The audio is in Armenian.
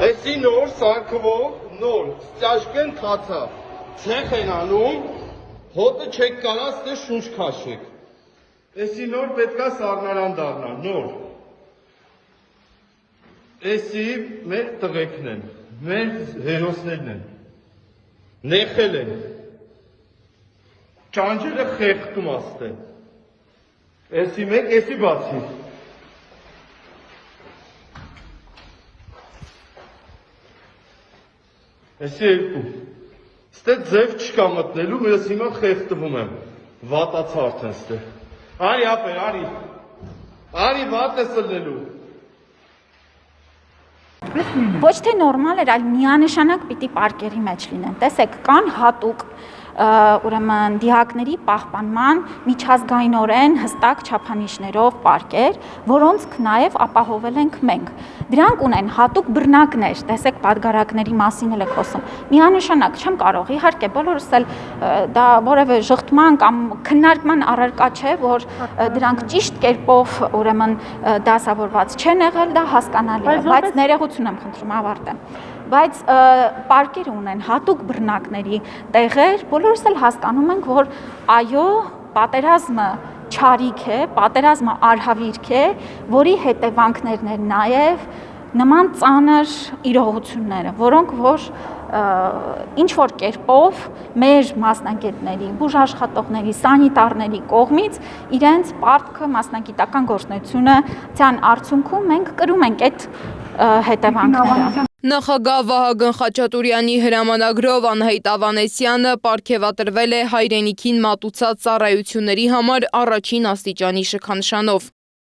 Էսի նոր սարքվող, նոր ստяжկեն թաթա, ցեխ են անում, հոտը չեք կարած դե շունչ քաշեք։ Էսի նոր պետքա սառնարան դառնա, նոր։ Էսի մեր տղեկն են, մեր հերոսներն են, նեխել են, ճանջերը խեղտում աստեն, էսի մեկ, էսի բացի, էսի երկու, ստե ձև չկա մտնելու, ես հիմա խեղտվում եմ, վատացարդ են ստե, արի ապեր, արի վատ ես լնելու, Ոչ թե նորմալ էր, այլ միանշանակ պիտի պարկերի մեջ լինեն։ Տեսեք, կան հատուկ ուրեմն դիակների պահպանման միջազգայինորեն հստակ չափանիշներով պարկեր, որոնց նաև ապահովել ենք մենք։ Դրանք ունեն հատուկ բռնակներ, տեսեք պատգարակների մասին էլ եք խոսում։ Միանշանակ չեմ կարող, իհարկե բոլորս էլ դա որևէ ժխտման կամ քննարկման առարկա չէ, որ դրանք ճիշտ կերպով ուրեմն դասավորված չեն եղել, դա հասկանալի է, բայց ներողություն եմ խնդրում ավարտեմ։ Բայց պարկերը ունեն հատուկ բռնակների տեղեր, բոլորս էլ հասկանում ենք, որ այո, պատերազմը չարիք է, պատերազմը արհավիրք է, որի հետևանքներն են նաև նման ծանր իրողությունները, որոնք որ ինչ-որ կերպով մեր մասնագետների, բուժաշխատողների, սանիտարների կողմից իրենց պարտքը, մասնագիտական գործունեությունը ցան արդյունքում մենք կրում ենք այդ հետևանքները։ Նախագահ Վահագն Խաչատուրյանի հրամանագրով Անահիտ Ավանեսյանը պարգևատրվել է հայրենիքին մատուցած ծառայությունների համար առաջին աստիճանի շքանշանով։